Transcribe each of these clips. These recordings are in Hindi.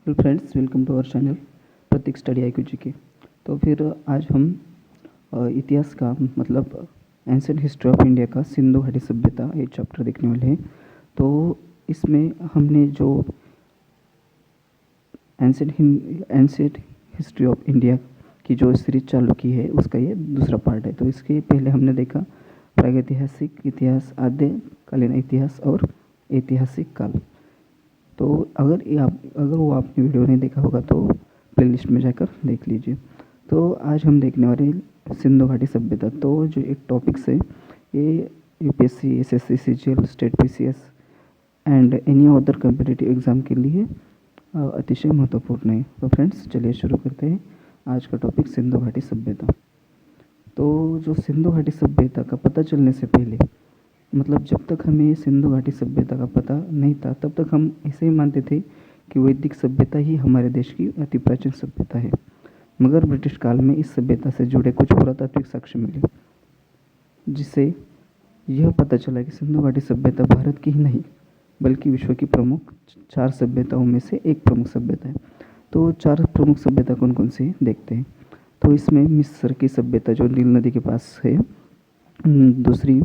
Hello friends, welcome to our channel Prateek study IQ GK। तो फिर आज हम इतिहास का मतलब एंशिएंट हिस्ट्री ऑफ इंडिया का सिंधु घाटी सभ्यता ये चैप्टर देखने वाले हैं। तो इसमें हमने जो एंशिएंट हिस्ट्री ऑफ इंडिया की जो सीरीज चालू की है उसका ये दूसरा पार्ट है। तो इसके पहले हमने देखा प्रागैतिहासिक इतिहास, आद्यकालीन इतिहास और ऐतिहासिक काल। तो अगर वो आपने वीडियो नहीं देखा होगा तो प्लेलिस्ट में जाकर देख लीजिए। तो आज हम देखने वाले सिंधु घाटी सभ्यता। तो जो एक टॉपिक्स है ये UPSC, SSC, CGL, state PCS and any other competitive exam के लिए अतिशय महत्वपूर्ण है। तो फ्रेंड्स चलिए शुरू करते हैं आज का टॉपिक सिंधु घाटी सभ्यता। तो जो सिंधु घाटी सभ्यता का पता चलने से पहले मतलब जब तक हमें सिंधु घाटी सभ्यता का पता नहीं था तब तक हम ऐसे ही मानते थे कि वैदिक सभ्यता ही हमारे देश की अति प्राचीन सभ्यता है। मगर ब्रिटिश काल में इस सभ्यता से जुड़े कुछ पुरातात्विक साक्ष्य मिले, जिससे यह पता चला कि सिंधु घाटी सभ्यता भारत की ही नहीं बल्कि विश्व की प्रमुख 4 सभ्यताओं में से एक प्रमुख सभ्यता है। तो 4 प्रमुख सभ्यता कौन कौन सी देखते हैं। तो इसमें मिस्र की सभ्यता जो नील नदी के पास है, दूसरी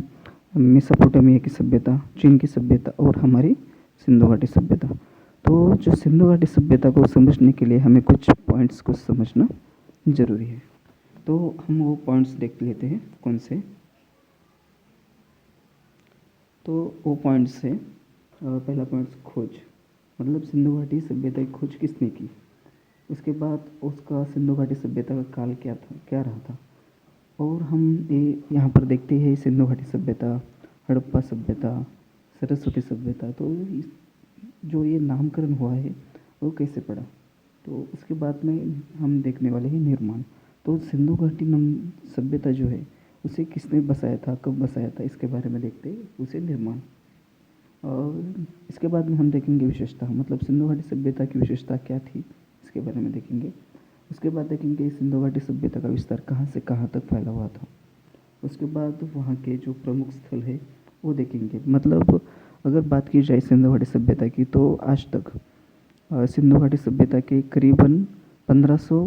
मेसोपोटामिया की सभ्यता, चीन की सभ्यता और हमारी सिंधु घाटी सभ्यता। तो जो सिंधु घाटी सभ्यता को समझने के लिए हमें कुछ पॉइंट्स को समझना ज़रूरी है। तो हम वो पॉइंट्स देख लेते हैं कौन से। तो वो पॉइंट्स है पहला पॉइंट्स खोज, मतलब सिंधु घाटी सभ्यता की खोज किसने की। उसके बाद उसका सिंधु घाटी सभ्यता का काल क्या था, क्या रहा था। और हम ये यहाँ पर देखते हैं सिंधु घाटी सभ्यता, हड़प्पा सभ्यता, सरस्वती सभ्यता। तो जो ये नामकरण हुआ है वो कैसे पड़ा। तो उसके बाद में हम देखने वाले हैं निर्माण। तो सिंधु घाटी सभ्यता जो है उसे किसने बसाया था, कब बसाया था, इसके बारे में देखते हैं उसे निर्माण। और इसके बाद में हम देखेंगे विशेषता, मतलब सिंधु घाटी सभ्यता की विशेषता क्या थी इसके बारे में देखेंगे। उसके बाद देखेंगे सिंधु घाटी सभ्यता का विस्तार कहाँ से कहाँ तक फैला हुआ था। उसके बाद वहाँ के जो प्रमुख स्थल है वो देखेंगे। मतलब अगर बात की जाए सिंधु घाटी सभ्यता की तो आज तक सिंधु घाटी सभ्यता के करीबन 1500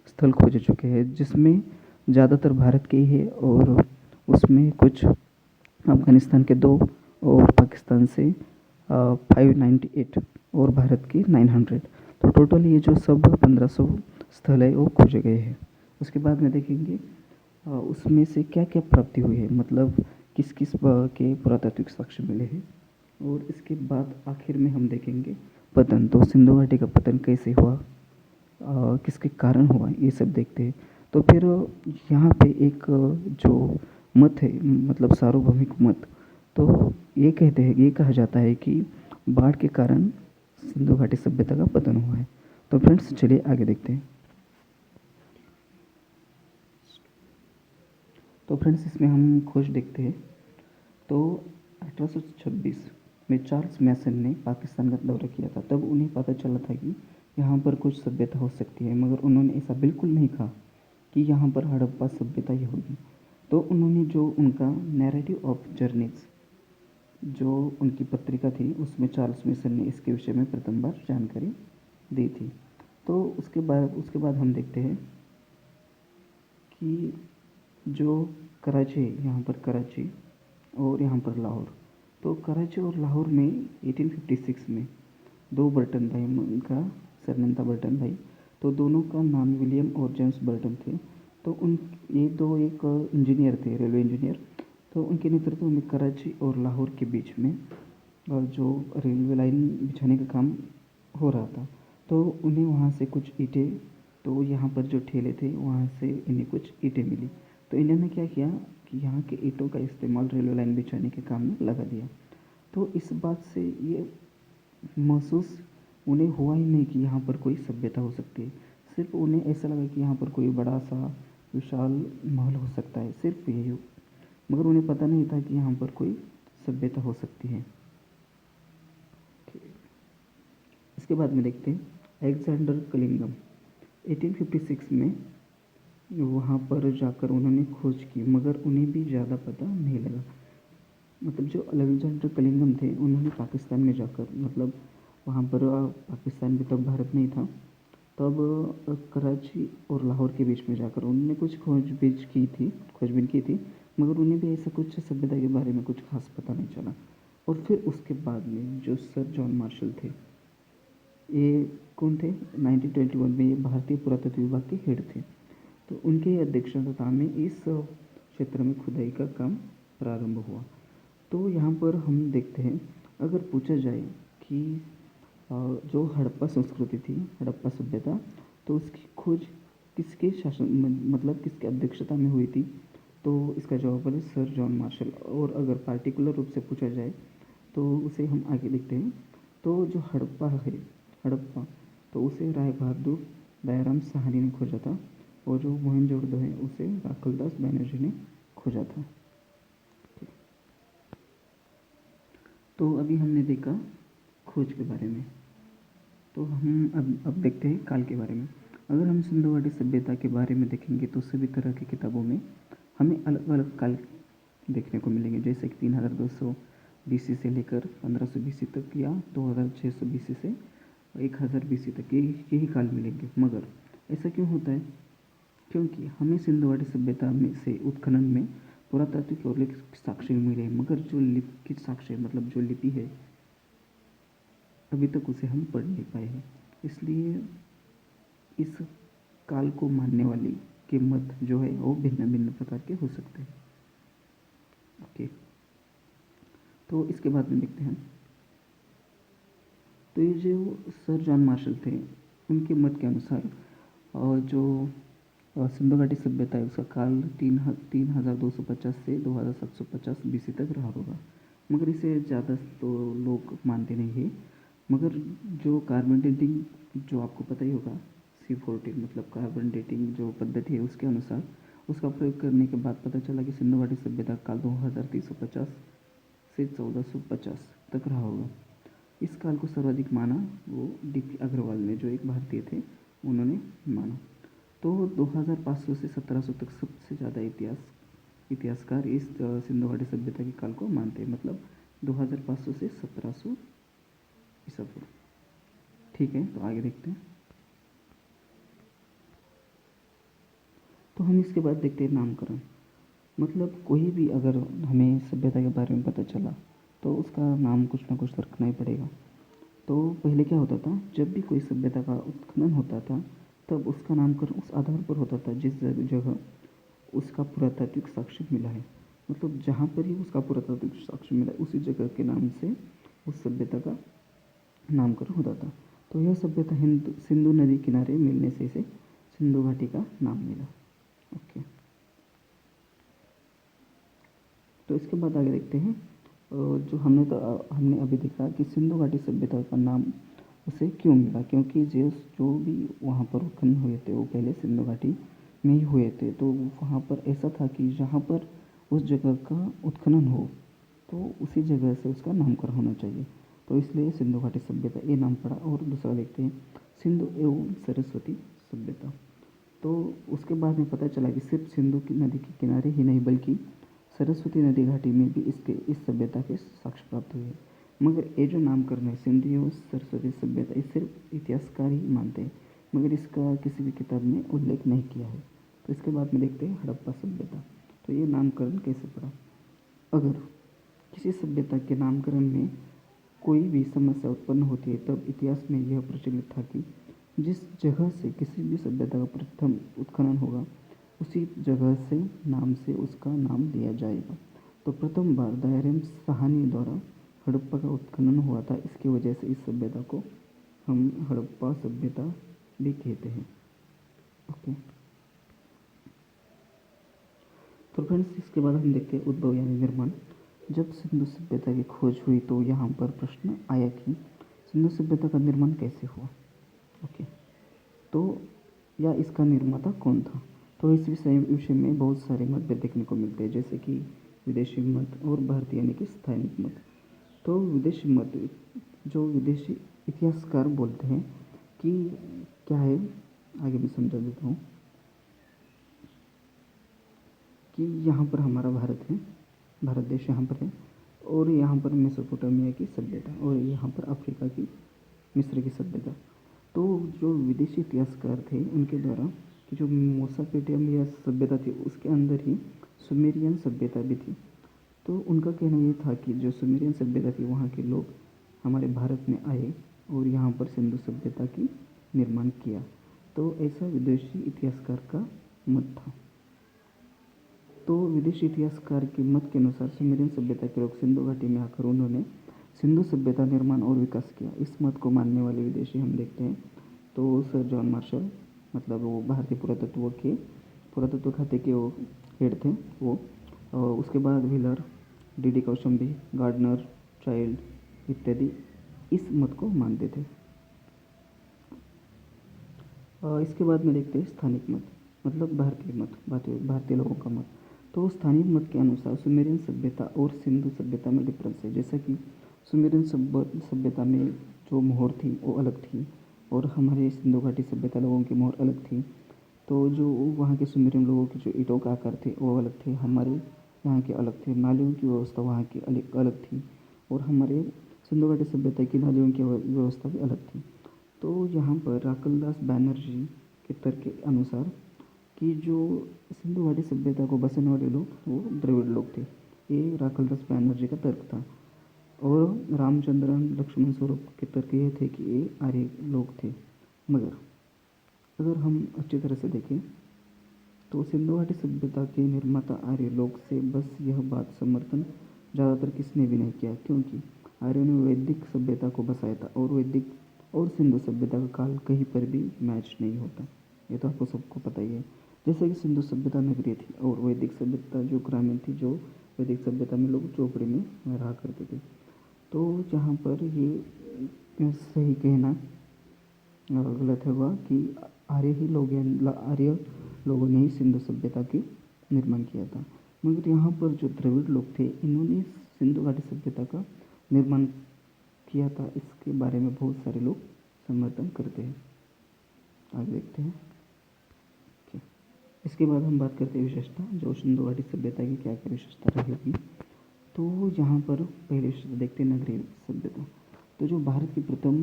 स्थल खोजे चुके हैं, जिसमें ज़्यादातर भारत के ही है और उसमें कुछ अफ़गानिस्तान के 2 और पाकिस्तान से 598 और भारत के 900। तो टोटल ये जो सब 1500 स्थल है वो खोजे गए हैं। उसके बाद में देखेंगे उसमें से क्या क्या प्राप्ति हुई है, मतलब किस किस के पुरातात्विक साक्ष्य मिले हैं। और इसके बाद आखिर में हम देखेंगे पतन। तो सिंधु घाटी का पतन कैसे हुआ, किसके कारण हुआ, ये सब देखते हैं। तो फिर यहाँ पे एक जो मत है, मतलब सार्वभौमिक मत, तो ये कहते हैं, ये कहा जाता है कि बाढ़ के कारण सिंधु घाटी सभ्यता का पतन हुआ है। तो फ्रेंड्स चलिए आगे देखते हैं। तो फ्रेंड्स इसमें हम खोज देखते हैं। तो 1826 में चार्ल्स मैसन ने पाकिस्तान का दौरा किया था। तब उन्हें पता चला था कि यहाँ पर कुछ सभ्यता हो सकती है, मगर उन्होंने ऐसा बिल्कुल नहीं कहा कि यहाँ पर हड़प्पा सभ्यता ही होगी। तो उन्होंने जो उनका नैरेटिव ऑफ जर्नीज जो उनकी पत्रिका थी उसमें चार्ल्स मैसन ने इसके विषय में प्रथम बार जानकारी दी थी। तो उसके बाद हम देखते हैं कि जो कराची है, यहाँ पर कराची और यहाँ पर लाहौर। तो कराची और लाहौर में 1856 में 2 बर्टन भाई, उनका सरनेम था बर्टन भाई। तो दोनों का नाम विलियम और जेम्स बर्टन थे। तो ये 2 एक इंजीनियर थे, रेलवे इंजीनियर। तो उनके नेतृत्व में कराची और लाहौर के बीच में जो रेलवे लाइन बिछाने का काम हो रहा था। तो उन्हें वहाँ से कुछ ईंटें, तो यहाँ पर जो ठेले थे वहाँ से इन्हें कुछ ईंटें मिली। तो इन्होंने क्या किया कि यहाँ के ईंटों का इस्तेमाल रेलवे लाइन बिछाने के काम में लगा दिया। तो इस बात से ये महसूस उन्हें हुआ ही नहीं कि यहाँ पर कोई सभ्यता हो सकती है। सिर्फ उन्हें ऐसा लगा कि यहाँ पर कोई बड़ा सा विशाल महल हो सकता है, सिर्फ यही। मगर उन्हें पता नहीं था कि यहाँ पर कोई सभ्यता हो सकती है। इसके बाद में देखते हैं अलेक्जेंडर कलिंगम। 1856 में वहाँ पर जाकर उन्होंने खोज की, मगर उन्हें भी ज़्यादा पता नहीं लगा। मतलब जो अलेक्जेंडर कलिंगम थे उन्होंने पाकिस्तान में जाकर, मतलब वहाँ पर पाकिस्तान भी तब भारत नहीं था। तब कराची और लाहौर के बीच में जाकर उन्होंने कुछ खोजबीन की थी, मगर उन्हें भी ऐसा कुछ सभ्यता के बारे में कुछ खास पता नहीं चला। और फिर उसके बाद में जो सर जॉन मार्शल थे, ये कौन थे? 1921 में ये भारतीय पुरातत्व विभाग के हेड थे। तो उनके अध्यक्षता में इस क्षेत्र में खुदाई का काम प्रारंभ हुआ। तो यहाँ पर हम देखते हैं, अगर पूछा जाए कि जो हड़प्पा संस्कृति थी, हड़प्पा सभ्यता, तो उसकी खोज किसके शासन मतलब किसके अध्यक्षता में हुई थी? तो इसका जवाब है सर जॉन मार्शल। और अगर पार्टिकुलर रूप से पूछा जाए तो उसे हम आगे देखते हैं। तो जो हड़प्पा, तो उसे राय बहादुर दयाराम साहनी ने खोजा था, और जो मोहनजोदड़ो है उसे राखलदास बैनर्जी ने खोजा था। तो अभी हमने देखा खोज के बारे में। तो हम अब देखते हैं काल के बारे में। अगर हम सिंधु घाटी सभ्यता के बारे में देखेंगे तो सभी तरह की किताबों में हमें अलग अलग काल देखने को मिलेंगे, जैसे कि 3200 BC से लेकर 1500 BC तक, या 2600 BC से 1000 BC तक, यही काल मिलेंगे। मगर ऐसा क्यों होता है? क्योंकि हमें सिंधु घाटी सभ्यता में से उत्खनन में पुरातात्विक और लिखित साक्ष्य मिले, मगर जो लिखित साक्ष्य मतलब जो लिपि है, अभी तक उसे हम पढ़ नहीं पाए हैं। इसलिए इस काल को मानने वाली के मत जो है वो भिन्न भिन्न प्रकार के हो सकते हैं। ओके, तो इसके बाद में देखते हैं। तो ये जो सर जॉन मार्शल थे, उनके मत के अनुसार जो सिंधु घाटी सभ्यता है उसका काल 3250 से 2750 BC तक रहा होगा। मगर इसे ज़्यादा तो लोग मानते नहीं हैं। मगर जो कार्बन डेटिंग, जो आपको पता ही होगा, C14 मतलब कार्बन डेटिंग जो पद्धति है, उसके अनुसार उसका प्रयोग करने के बाद पता चला कि सिंधु घाटी सभ्यता काल 2350 से 1450 तक रहा होगा। इस काल को सर्वाधिक माना वो DP अग्रवाल ने, जो एक भारतीय थे, उन्होंने माना। तो 2500 से 1700 तक सबसे ज़्यादा इतिहासकार इस सिंधु घाटी सभ्यता के काल को मानते हैं, मतलब 2500 से 1700 ईसा पूर्व। ठीक है, तो आगे देखते हैं। तो हम इसके बाद देखते हैं नामकरण। मतलब कोई भी अगर हमें सभ्यता के बारे में पता चला तो उसका नाम कुछ ना कुछ रखना ही पड़ेगा। तो पहले क्या होता था, जब भी कोई सभ्यता का उत्खनन होता था तब उसका नामकरण उस आधार पर होता था जिस जगह उसका पुरातात्विक साक्ष्य मिला है। मतलब जहाँ पर ही उसका पुरातात्विक साक्ष्य मिला उसी जगह के नाम से उस सभ्यता का नामकरण होता था। तो यह सभ्यता सिंधु नदी किनारे मिलने से इसे सिंधु घाटी का नाम मिला। ओके, तो इसके बाद आगे देखते हैं। जो हमने अभी देखा कि सिंधु घाटी सभ्यता का नाम उसे क्यों मिला, क्योंकि जो भी वहाँ पर उत्खनन हुए थे वो पहले सिंधु घाटी में ही हुए थे। तो वहाँ पर ऐसा था कि जहाँ पर उस जगह का उत्खनन हो तो उसी जगह से उसका नामकरण होना चाहिए। तो इसलिए सिंधु घाटी सभ्यता ये नाम पड़ा। और दूसरा देखते हैं सिंधु एवं सरस्वती सभ्यता। तो उसके बाद में पता चला कि सिर्फ सिंधु की नदी के किनारे ही नहीं बल्कि सरस्वती नदी घाटी में भी इस सभ्यता के साक्ष्य प्राप्त हुए हैं। मगर ये जो नामकरण है सिंधु एवं सरस्वती सभ्यता, ये सिर्फ इतिहासकार ही मानते हैं, मगर इसका किसी भी किताब में उल्लेख नहीं किया है। तो इसके बाद में देखते हैं हड़प्पा सभ्यता। तो ये नामकरण कैसे पड़ा? अगर किसी सभ्यता के नामकरण में कोई भी समस्या उत्पन्न होती है तब इतिहास में यह प्रचलित था कि जिस जगह से किसी भी सभ्यता का प्रथम उत्खनन होगा उसी जगह से नाम से उसका नाम लिया जाएगा। तो प्रथम बार दयाराम साहनी द्वारा हड़प्पा का उत्खनन हुआ था, इसकी वजह से इस सभ्यता को हम हड़प्पा सभ्यता भी कहते हैं। ओके, तो फ्रेंड्स इसके बाद हम देखते हैं उद्भव यानी निर्माण। जब सिंधु सभ्यता की खोज हुई तो यहाँ पर प्रश्न आया कि सिंधु सभ्यता का निर्माण कैसे हुआ। ओके, तो या इसका निर्माता कौन था? तो इस विषय में बहुत सारे मत देखने को मिलते हैं, जैसे कि विदेशी मत और भारतीय यानी कि स्थानिक मत। तो विदेशी मत, जो विदेशी इतिहासकार बोलते हैं कि क्या है, आगे मैं समझा देता हूँ कि यहाँ पर हमारा भारत है, भारत देश यहाँ पर है, और यहाँ पर मेसोपोटामिया की सभ्यता, और यहाँ पर अफ्रीका की मिस्र की सभ्यता। तो जो विदेशी इतिहासकार थे उनके द्वारा कि जो मेसोपोटामिया सभ्यता थी उसके अंदर ही सुमेरियन सभ्यता भी थी। तो उनका कहना ये था कि जो सुमेरियन सभ्यता थी वहाँ के लोग हमारे भारत में आए और यहाँ पर सिंधु सभ्यता की निर्माण किया। तो ऐसा विदेशी इतिहासकार का मत था। तो विदेशी इतिहासकार के मत के अनुसार सुमेरियन सभ्यता के लोग सिंधु घाटी में आकर उन्होंने सिंधु सभ्यता निर्माण और विकास किया। इस मत को मानने वाले विदेशी हम देखते हैं तो सर जॉन मार्शल, मतलब वो भारतीय पुरातत्व खाते के वो हेड थे वो, और उसके बाद Wheeler, D Kosambi, Gardner, Childe इत्यादि इस मत को मानते थे। इसके बाद में देखते हैं स्थानिक मत, मतलब भारतीय मत, भारतीय लोगों का मत। तो स्थानीय मत के अनुसार सुमेरियन सभ्यता और सिंधु सभ्यता में डिफरेंस है। जैसा कि सुमेरियन सभ्यता में जो मोहर थी वो अलग थी और हमारे सिंधु घाटी सभ्यता लोगों की मोहर अलग थी। तो जो वहाँ के सुमेरियन लोगों के जो ईंटों का आकार थे वो अलग थे, हमारे यहाँ के अलग थे। नालियों की व्यवस्था वहाँ की अलग अलग थी और हमारे सिंधु घाटी सभ्यता की नालियों की व्यवस्था भी अलग थी। तो यहाँ पर राकलदास बैनर्जी के तर्क के अनुसार कि जो सिंधु घाटी सभ्यता को बसाने वाले लोग वो द्रविड़ लोग थे, ये राकलदास बैनर्जी का तर्क था। और रामचंद्रन लक्ष्मण स्वरूप के तर्क ये थे कि ये आर्य लोग थे। मगर अगर हम अच्छी तरह से देखें तो सिंधु घाटी सभ्यता के निर्माता आर्य लोग से बस यह बात समर्थन ज़्यादातर किसने भी नहीं किया, क्योंकि आर्यों ने वैदिक सभ्यता को बसाया था और वैदिक और सिंधु सभ्यता का काल कहीं पर भी मैच नहीं होता। ये तो आपको सबको पता ही है। जैसे कि सिंधु सभ्यता नगरीय थी और वैदिक सभ्यता जो ग्रामीण थी, जो वैदिक सभ्यता में लोग चौपड़ी में रहा करते थे। तो जहाँ पर ये सही कहना गलत होगा कि आर्य लोगों ने ही सिंधु सभ्यता की निर्माण किया था। मगर यहाँ पर जो द्रविड़ लोग थे इन्होंने सिंधु घाटी सभ्यता का निर्माण किया था, इसके बारे में बहुत सारे लोग समर्थन करते हैं। आगे देखते हैं। इसके बाद हम बात करते हैं विशेषता, जो सिंधु घाटी सभ्यता की क्या क्या विशेषता रही होगी। तो यहाँ पर पहले विशेषता देखते हैं नगरीय सभ्यता। तो जो भारत की प्रथम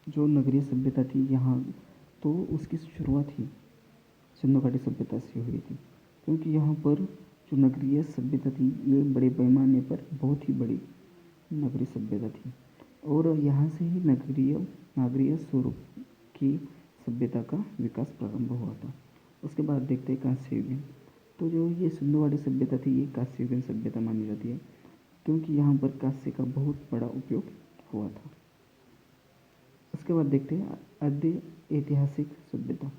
जो नगरीय सभ्यता थी यहाँ, तो उसकी शुरुआत ही सिंधु घाटी सभ्यता से हुई थी, क्योंकि यहाँ पर जो नगरीय सभ्यता थी ये बड़े पैमाने पर बहुत ही बड़ी नगरीय सभ्यता थी और यहाँ से ही नागरीय स्वरूप की सभ्यता का विकास प्रारंभ हुआ था। उसके बाद देखते हैं कांस्य युगीन। तो जो ये सिंधु घाटी सभ्यता थी ये कांस्य युगीन सभ्यता मानी जाती है, क्योंकि यहाँ पर कांस्य का बहुत बड़ा उपयोग हुआ था। उसके बाद देखते हैं आद्य ऐतिहासिक सभ्यता।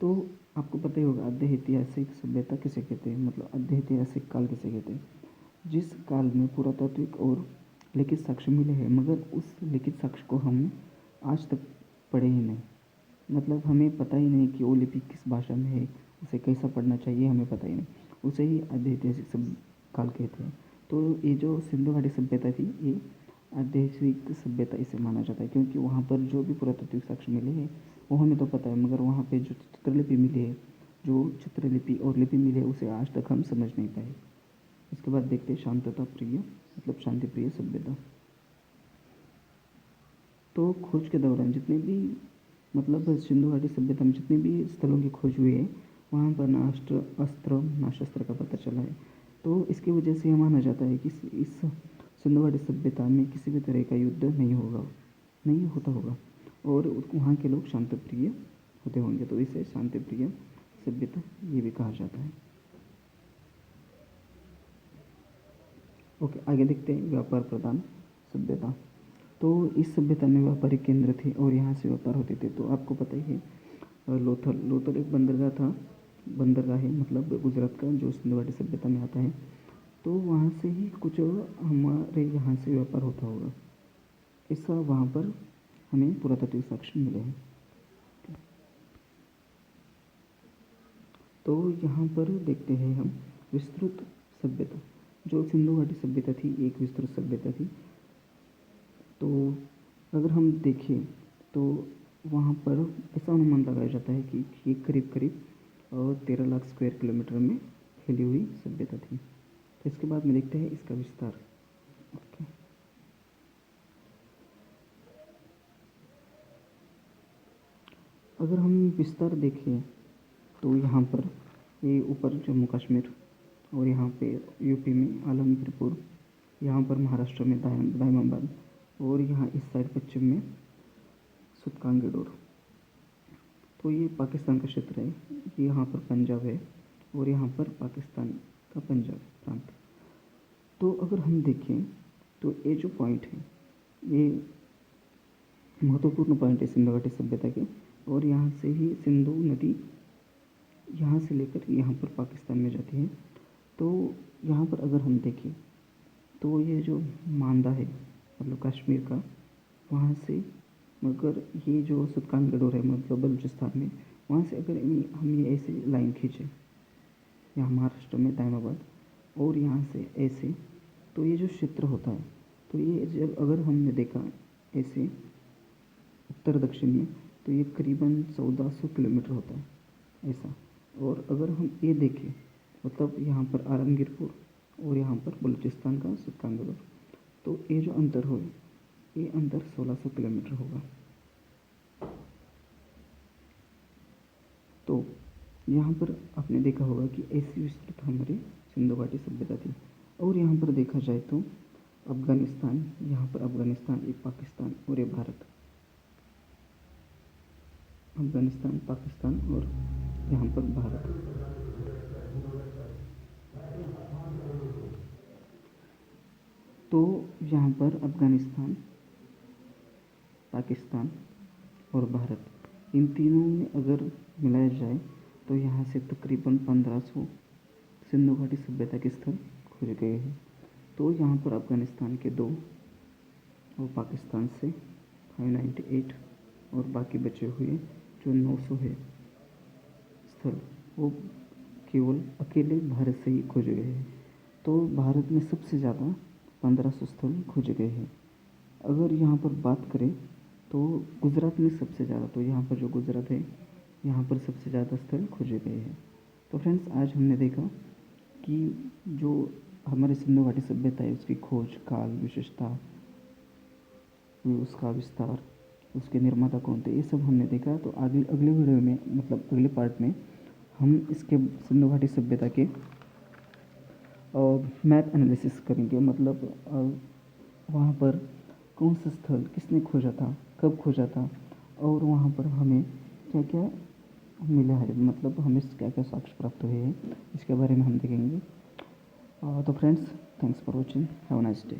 तो आपको पता ही होगा आद्य ऐतिहासिक सभ्यता किसे कहते हैं, मतलब आद्य ऐतिहासिक काल किसे कहते हैं, जिस काल में पुरातात्विक और लिखित साक्ष्य मिले हैं, मगर उस लिखित साक्ष्य को हम आज तक पढ़े ही नहीं, मतलब हमें पता ही नहीं कि वो लिपि किस भाषा में है, उसे कैसा पढ़ना चाहिए हमें पता ही नहीं, उसे ही आद्य ऐतिहासिक काल कहते हैं। तो ये जो सिंधु घाटी सभ्यता थी ये आध्यात्मिक सभ्यता इसे माना जाता है, क्योंकि वहाँ पर जो भी पुरातात्विक साक्ष्य मिले हैं वो हमें तो पता है, मगर वहाँ पे जो चित्रलिपि मिली है, जो चित्रलिपि और लिपि मिली है उसे आज तक हम समझ नहीं पाए। इसके बाद देखते हैं शांतता प्रिय, मतलब शांति प्रिय सभ्यता। तो खोज के दौरान जितने भी, मतलब सिंधु घाटी सभ्यता में जितने भी स्थलों की खोज हुई है वहाँ पर ना शस्त्र का पता चला है। तो इसकी वजह से यह माना जाता है कि इस सिंधु घाटी सभ्यता में किसी भी तरह का युद्ध नहीं होता होगा और वहाँ के लोग शांति प्रिय होते होंगे, तो इसे शांति प्रिय सभ्यता ये भी कहा जाता है। ओके, आगे देखते हैं व्यापार प्रधान सभ्यता। तो इस सभ्यता में व्यापारिक केंद्र थे और यहाँ से व्यापार होते थे। तो आपको पता ही है लोथल एक बंदरगाह है, मतलब गुजरात का, जो सिंधु घाटी सभ्यता में आता है। तो वहाँ से ही कुछ हमारे यहाँ से व्यापार होता होगा, ऐसा वहाँ पर हमें पुरातात्विक साक्ष्य मिले हैं। तो यहाँ पर देखते हैं हम विस्तृत सभ्यता। जो सिंधु घाटी सभ्यता थी एक विस्तृत सभ्यता थी। तो अगर हम देखें तो वहाँ पर ऐसा अनुमान लगाया जाता है कि ये करीब 13 लाख स्क्वायर किलोमीटर में फैली हुई सभ्यता थी। तो इसके बाद में देखते हैं इसका विस्तार। ओके, अगर हम विस्तार देखें तो यहाँ पर ये ऊपर जम्मू कश्मीर, और यहाँ पे यूपी में आलमगीरपुर, यहाँ पर महाराष्ट्र में दायमाबाद, और यहाँ इस साइड पश्चिम में सुतकांगेडोर। तो ये पाकिस्तान का क्षेत्र है, ये यहाँ पर पंजाब है, और यहाँ पर पाकिस्तान का पंजाब प्रांत। तो अगर हम देखें तो ये जो पॉइंट है ये महत्वपूर्ण पॉइंट है सिंधु घाटी सभ्यता के, और यहाँ से ही सिंधु नदी यहाँ से लेकर यहाँ पर पाकिस्तान में जाती है। तो यहाँ पर अगर हम देखें तो ये जो मांदा है मतलब कश्मीर का, वहाँ से मगर ये जो सुतकानगडोर है मतलब बलूचिस्तान में, वहाँ से अगर हम ये ऐसे लाइन खींचे यहाँ महाराष्ट्र में दायमाबाद, और यहाँ से ऐसे, तो ये जो क्षेत्र होता है, तो ये जब अगर हमने देखा ऐसे उत्तर दक्षिण में, तो ये करीबन 1400 किलोमीटर होता है ऐसा। और अगर हम ये देखें मतलब यहाँ पर आलमगीरपुर और यहाँ पर बलूचिस्तान का सुतकानगडोर, तो ये जो अंतर हो ये अंतर 1600 किलोमीटर होगा। तो यहाँ पर आपने देखा होगा कि ऐसी विस्तृत हमारी सिंधु घाटी सभ्यता थी। और यहाँ पर देखा जाए तो अफ़गानिस्तान, यहाँ पर अफ़गानिस्तान, ये पाकिस्तान और ये भारत, अफ़गानिस्तान, पाकिस्तान और यहाँ पर भारत। तो यहाँ पर अफ़गानिस्तान, पाकिस्तान और भारत, इन तीनों में अगर मिलाया जाए तो यहाँ से तकरीबन 1500 सिंधु घाटी सभ्यता के स्थल खोज गए हैं। तो यहाँ पर अफ़गानिस्तान के 2 और पाकिस्तान से 598 और बाकी बचे हुए जो 900 है स्थल, वो केवल अकेले भारत से ही खोजे गए हैं। तो भारत में सबसे ज़्यादा 1500 स्थल खोजे गए हैं। अगर यहाँ पर बात करें तो गुजरात में सबसे ज़्यादा, तो यहाँ पर जो गुजरात है यहाँ पर सबसे ज़्यादा स्थल खोजे गए हैं। तो फ्रेंड्स, आज हमने देखा कि जो हमारे सिंधु घाटी सभ्यता है उसकी खोज, काल, विशेषता, उसका विस्तार, उसके निर्माता कौन थे, ये सब हमने देखा। तो आगे अगले वीडियो में मतलब अगले पार्ट में हम इसके सिंधु घाटी सभ्यता के मैप एनालिसिस करेंगे, मतलब वहाँ पर कौन सा स्थल किसने खोजा था, कब खोजा था, और वहाँ पर हमें क्या क्या मिला है, मतलब हमें क्या क्या साक्ष्य प्राप्त हुए हैं, इसके बारे में हम देखेंगे। तो friends, thanks for watching, have a nice day.